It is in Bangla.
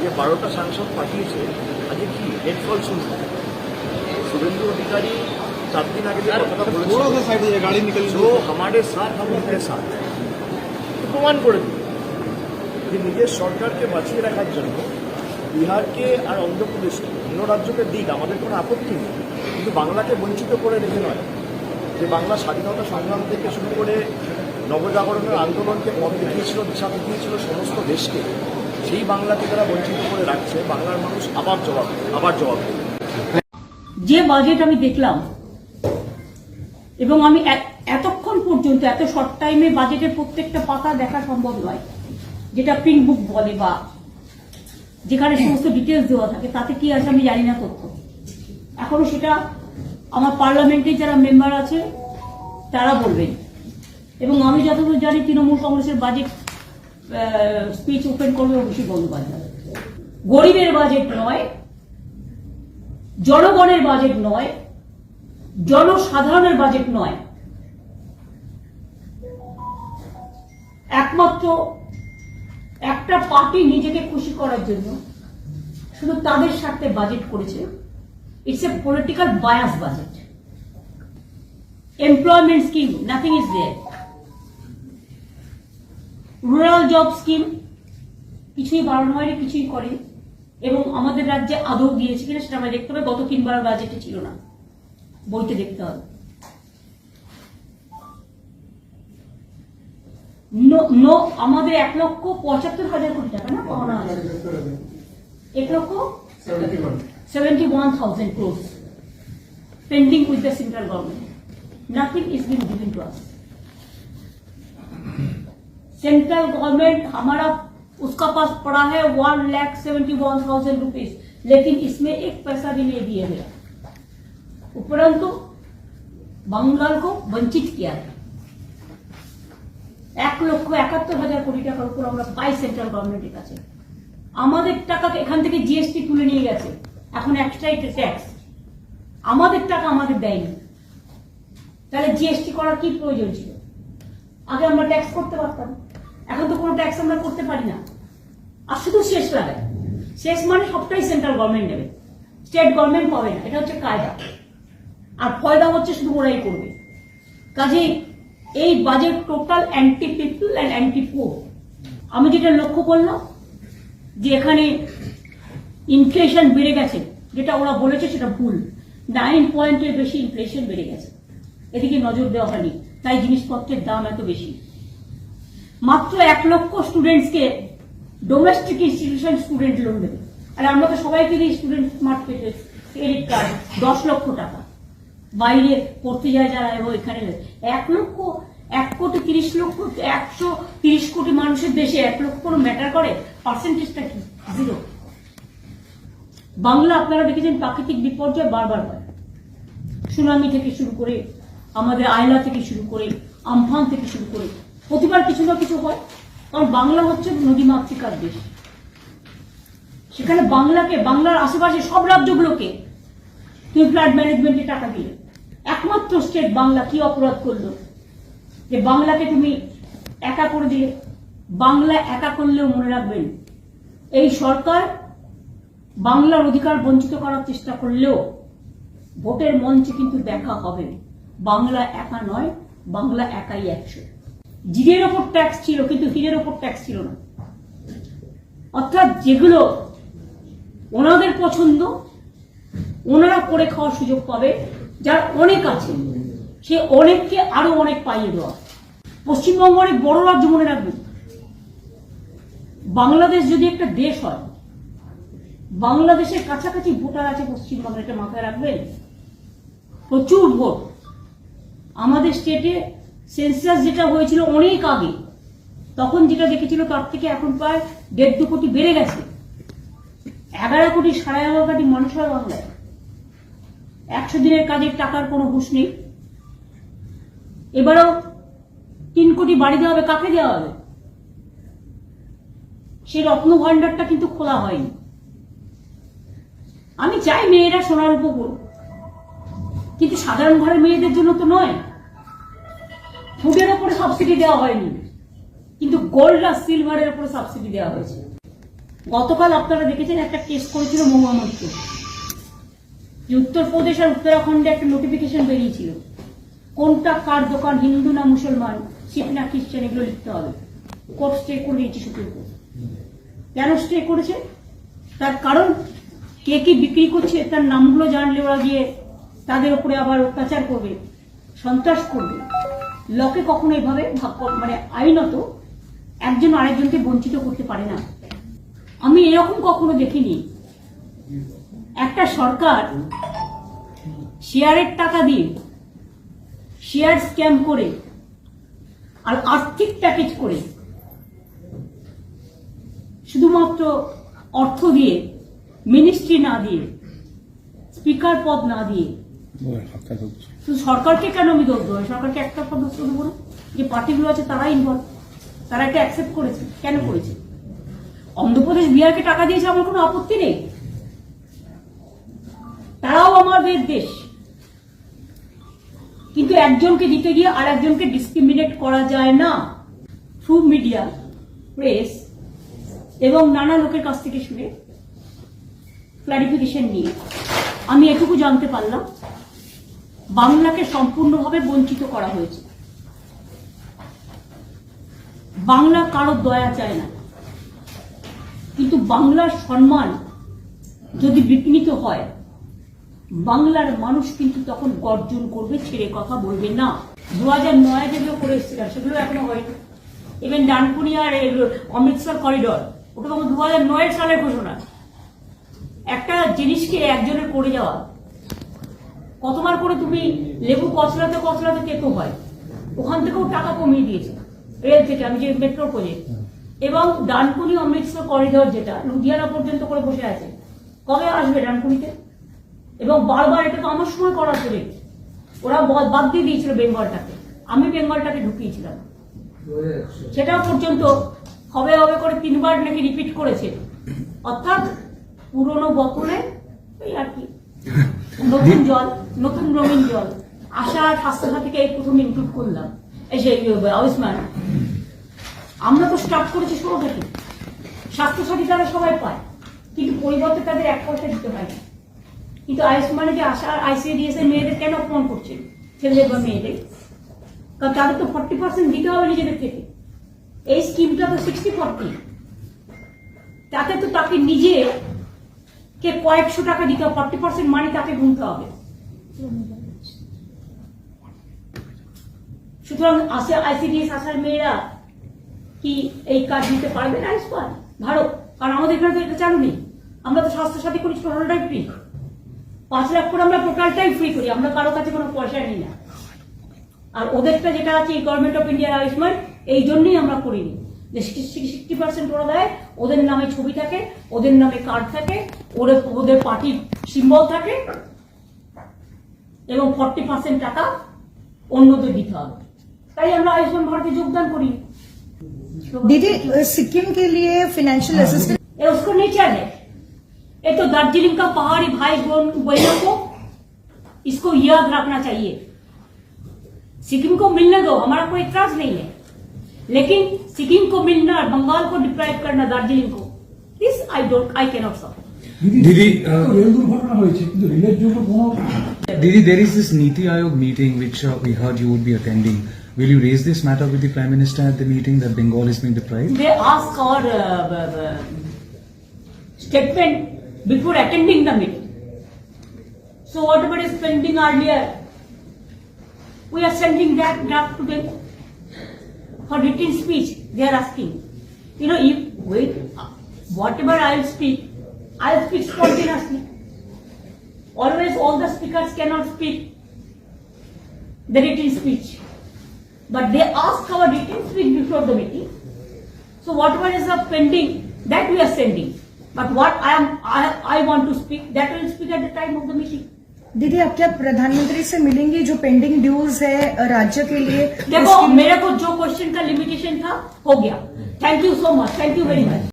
যে 12টা সাংসদ পাঠিয়েছে আজকে কি হেডফল শুনছে शुभेंदु अधिकारी 4 दिन आगे थोड़ा सा साइड है गाड़ी निकल जो हमारे साथ हम उनके साथ প্রমাণ করে দিল যে নিজের সরকারকে বাঁচিয়ে রাখার জন্য বিহারকে আর অন্ধ্রপ্রদেশকে অন্য রাজ্যকে দিক আমাদের কোনো আপত্তি নেই, কিন্তু বাংলাকে বঞ্চিত করে রেখে নয়। যে বাংলা স্বাধীনতা সংগ্রাম থেকে শুরু করে নবজাগরণের আন্দোলনকে পথ দেখিয়েছিল, দিশা দেখিয়েছিল সমস্ত দেশকে, সেই বাংলাকে তারা বঞ্চিত করে রাখছে। বাংলার মানুষ আবার জবাব দেবে। যে বাজেট আমি দেখলাম এবং আমি এতক্ষণ পর্যন্ত এত শর্ট টাইমে বাজেটের প্রত্যেকটা পাতা দেখা সম্ভব নয়, যেটা প্রিন্ট বুক বলে বা যেখানে সমস্ত ডিটেলস দেওয়া থাকে, তাতে কি আছে আমি জানি না তথ্য। এখনো সেটা আমার পার্লামেন্টে যারা মেম্বার আছে তারা বলবেন। এবং আমি যতদূর জানি তৃণমূল কংগ্রেসের বাজেট স্পিচ ওপেন করবে অভিষেক বন্দ্যোপাধ্যায়। গরিবের বাজেট নয়, জনগণের বাজেট নয়, জনসাধারণের বাজেট নয়, একমাত্র একটা পার্টি নিজেকে খুশি করার জন্য শুধু তাদের স্বার্থে বাজেট করেছে। It's a political bias budget. Employment scheme nothing is there, rural job scheme কিছুই বাড়ানো হয়নি, কিছুই করেনি। এবং আমাদের রাজ্যে আদৌ দিয়েছে কিনা সেটা আমরা দেখতে হবে। গত 3 বার বাজেটে ছিল না, বইতে দেখতে হবে। আমাদের 1,75,000 কোটি টাকা না, 1,71,000 crores pending with the central government. Nothing is being given to us. Central government हमारा उसका पास पड़ा है 1,71,000 रुपीज, लेकिन इसमें 1 पैसा भी नहीं दिया गया। उपरंतु बंगाल को वंचित किया है। 1,71,000 কোটি টাকার উপর আমরা পাই সেন্ট্রাল গভর্নমেন্টের কাছে। আমাদের টাকা এখান থেকে জিএসটি তুলে নিয়ে গেছে, এখন এক্সট্রা ট্যাক্স। আমাদের টাকা আমাদের দেয়নি, তাহলে জিএসটি করার কি প্রয়োজন ছিল? আগে আমরা ট্যাক্স করতে পারতাম, এখন তো কোনো ট্যাক্স আমরা করতে পারি না। আর শুধু শেষ লাগায়, শেষ মানে সবটাই সেন্ট্রাল গভর্নমেন্ট নেবে, স্টেট গভর্নমেন্ট পাবে না। এটা হচ্ছে কায়দা, আর ফয়দা হচ্ছে শুধু ওরাই করবে। কাজেই এই budget total anti people and anti poor. আমি যেটা লক্ষ্য করলাম যে এখানে ইনফ্লেশন বেড়ে গেছে, যেটা ওরা বলেছে সেটা ভুল। 9 পয়েন্টের বেশি ইনফ্লেশন বেড়ে গেছে, এদিকে নজর দেওয়া হয়নি, তাই জিনিসপত্রের দাম এত বেশি। মাত্র 1 লক্ষ স্টুডেন্টসকে ডোমেস্টিক ইনস্টিটিউশন স্টুডেন্ট লোন দেবে, আর আমরা তো সবাইকে দিই স্টুডেন্ট স্মার্ট ক্রেডিট কার্ড 10 লক্ষ টাকা। বাইরে পড়তে যায় যারা, এবং এখানে 1,30,00,000 কোটি মানুষের দেশে 1 লক্ষ কোনো ম্যাটার করে? পার্সেন্টেজটা কি? 0। বাংলা আপনারা দেখেছেন প্রাকৃতিক বিপর্যয় বারবার হয়, সুনামি থেকে শুরু করে আমাদের আয়লা থেকে শুরু করে আমফান থেকে শুরু করে প্রতিবার কিছু না কিছু হয়। কারণ বাংলা হচ্ছে নদীমাতৃকার দেশ। সেখানে বাংলাকে, বাংলার আশেপাশে সব রাজ্যগুলোকে তুমি ফ্লাড ম্যানেজমেন্টে টাকা দিলে, একমাত্র স্টেট বাংলা কি অপরাধ করলো যে বাংলাকে তুমি একা করে দিলে? বাংলা একা করলেও মনে রাখবেন, এই সরকার বাংলার অধিকার বঞ্চিত করার চেষ্টা করলেও ভোটের মঞ্চে কিন্তু দেখা হবে বাংলা একা নয়, বাংলা একাই 100। জিরের ওপর ট্যাক্স ছিল, কিন্তু হীরের ওপর ট্যাক্স ছিল না। অর্থাৎ যেগুলো ওনাদের পছন্দ ওনারা করে খাওয়ার সুযোগ পাবে, যার অনেক আছে সে অনেককে আরো অনেক পাইয়ে দেওয়া। পশ্চিমবঙ্গ অনেক বড় রাজ্য, মনে রাখবেন। বাংলাদেশ যদি একটা দেশ হয়, বাংলাদেশের কাছাকাছি ভোটার আছে পশ্চিমবঙ্গে, এটা মাথায় রাখবেন। প্রচুর ভোট। আমাদের স্টেটে সেন্সাস যেটা হয়েছিল অনেক আগে, তখন যেটা দেখেছিল তার থেকে এখন প্রায় 1.5-2 কোটি বেড়ে গেছে। 11 কোটি 11.5 কোটি মানুষ হয় বাংলায়। 100 দিনের কাজের টাকার কোনো হুঁশ নেই। এবারেও 3 কোটি বাড়ি দেওয়া হবে। কাকে দেওয়া হবে? সেই রত্ন ভান্ডারটা কিন্তু খোলা হয়নি। আমি চাই মেয়েরা সোনার উপর, কিন্তু সাধারণ ঘরের মেয়েদের জন্য তো নয়। ফুডের উপরে সাবসিডি দেওয়া হয়নি, কিন্তু গোল্ড আর সিলভারের উপরে সাবসিডি দেওয়া হয়েছে। গতকাল আপনারা দেখেছেন একটা কেস করেছিল মহুয়া মৈত্র, যে উত্তরপ্রদেশ আর উত্তরাখণ্ডে একটা নোটিফিকেশন বেরিয়েছিল কোনটা কার দোকান, হিন্দু না মুসলমান, শিখ না খ্রিস্টান, এগুলো লিখতে হবে। কোর্ট স্টে করে দিয়েছে সুপ্রিম কোর্ট। কেন স্টে করেছে? তার কারণ কে কি বিক্রি করছে তার নামগুলো জানলে ওরা গিয়ে তাদের উপরে আবার অত্যাচার করবে, সন্ত্রাস করবে। লকে কখনো এভাবে মানে আইনত একজন আরেকজনকে বঞ্চিত করতে পারে না। আমি এরকম কখনো দেখিনি। একটা সরকার শেয়ারের টাকা দিয়ে শেয়ার স্ক্যাম করে আর আর্থিক প্যাকেজ করে শুধুমাত্র অর্থ দিয়ে, মিনিস্ট্রি না দিয়ে, স্পিকার পদ না দিয়ে, শুধু সরকারকে কেন আমি দোষ দেবো? সরকারকে একটা পদস্থ দেবো না, যে পার্টিগুলো আছে তারা ইনভলভ, তারা এটা অ্যাকসেপ্ট করেছে। কেন করেছে? অন্ধ্রপ্রদেশ বিহারকে টাকা দিয়েছে, আমার কোনো আপত্তি নেই, তারাও আমাদের দেশ। কিন্তু একজনকে দিতে গিয়ে আর একজনকে ডিসক্রিমিনেট করা যায় না। থ্রু মিডিয়া, প্রেস এবং নানা লোকের কাছ থেকে শুনে ক্লারিফিকেশন নিয়ে আমি এটুকু জানতে পারলাম, বাংলাকে সম্পূর্ণভাবে বঞ্চিত করা হয়েছে। বাংলা কারো দয়া চায় না, কিন্তু বাংলার সম্মান যদি বিঘ্নিত হয়, বাংলার মানুষ কিন্তু তখন গর্জন করবে, ছেড়ে কথা বলবে না। 2009 যেগুলো করে এসেছিলাম সেগুলো এখনো হয়নি। ইভেন ডানকুনি আর অমৃতসর করিডর, ওটা তখন 2009 সালের ঘোষণা। একটা জিনিসকে একজনের করে যাওয়া, কতবার করে তুমি লেবু কচলাতে কচলাতে তেতো হয়, ওখান থেকেও টাকা কমিয়ে দিয়েছে রেল থেকে। আমি যে মেট্রো প্রজেক্ট এবং ডানকুনি অমৃতসর করিডর যেটা লুধিয়ানা পর্যন্ত করে বসে আছে, কবে আসবে ডানকুনিতে? এবং বারবার এটা তো আমার সময় করার প্রজেক্ট, ওরা বাদ দিয়ে দিয়েছিল বেঙ্গলটাকে, আমি বেঙ্গলটাকে ঢুকিয়েছিলাম। সেটা পর্যন্ত হবে হবে করে 3 বার নাকি রিপিট করেছে। অর্থাৎ পুরনো বকলে এই আর কি নতুন জল, নতুন রঙিন জল। আশা স্বাস্থ্যসাথীকে এই প্রথম ইনক্লুড করলাম, এই যে আয়ুষ্মান। আমরা তো স্টার্ট করেছি 16 থেকে, স্বাস্থ্যসাথী তারা সবাই পায়, কিন্তু পরিবর্তে তাদের 1 পয়সা দিতে হয় না। কিন্তু আয়ুষ্মানে যে আশা আইসিডিএস এর মেয়েদের কেন অপমান করছে, ছেলেদের বা মেয়েদের? কারণ তাদের তো 40% দিতে হবে নিজেদের থেকে। এই স্কিমটা তো 60-40, তাতে তো তাকে নিজে কে কয়েকশো টাকা দিতে হবে, 40% মানি তাকে গুনতে হবে। সুতরাং আইসিডিএস আসার মেয়েরা কি এই কাজ দিতে পারবে না আয়ুষ্মান ভারত? কারণ আমাদের এখানে তো এটা চালু নেই। আমরা তো স্বাস্থ্যসাথী করি টোটালটাই ফ্রি, 5 লাখ করে আমরা টোটালটাই ফ্রি করি, আমরা কারো কাছে কোনো পয়সা নিই না। আর ওদেরটা যেটা আছে গভর্নমেন্ট অফ ইন্ডিয়ার আয়ুষ্মান, এই জন্যই আমরা করিনি যে 60% ওরা দেয়, ওদের নামে ছবি থাকে, ওদের নামে কার্ড থাকে, ওদের পার্টির সিম্বল থাকে, এবং 40% টাকা অন্যদের দিতে হবে। তাই আমরা আয়ুষ্মান ভারতে যোগদান করি। दीदी सिक्किम के लिए फाइनेंशियल असिस्टेंस ये उसको नेचर है। ये तो दार्जिलिंग का पहाड़ी भाई बहनों को इसको याद रखना चाहिए। सिक्किम को मिलने दो, हमारा कोई इतराज नहीं है, लेकिन सिक्किम को मिलना, बंगाल को डिप्राइव करना, दार्जिलिंग को, this I can not support. Didi, rail দুর্ঘটনা হয়েছে কিন্তু রেলের জন্য কোনো Didi, there is this Niti Aayog meeting which we heard you would be attending. Will you raise this matter with the Prime Minister at the meeting that Bengal is being deprived? They ask our statement before attending the meeting. So whatever is pending earlier, we are sending that draft to them for written speech. They are asking, you know, if whatever I will speak spontaneously. Always all the speakers cannot speak the written speech, but they ask our written speech before the meeting. So whatever is pending, that we are sending. But what I want to speak, that will speak at the time of the meeting. दीदी आप क्या प्रधानमंत्री से मिलेंगी? जो पेंडिंग ड्यूज है राज्य के लिए, देखो मेरे को जो क्वेश्चन का लिमिटेशन था हो गया। Thank you so much, thank you very much.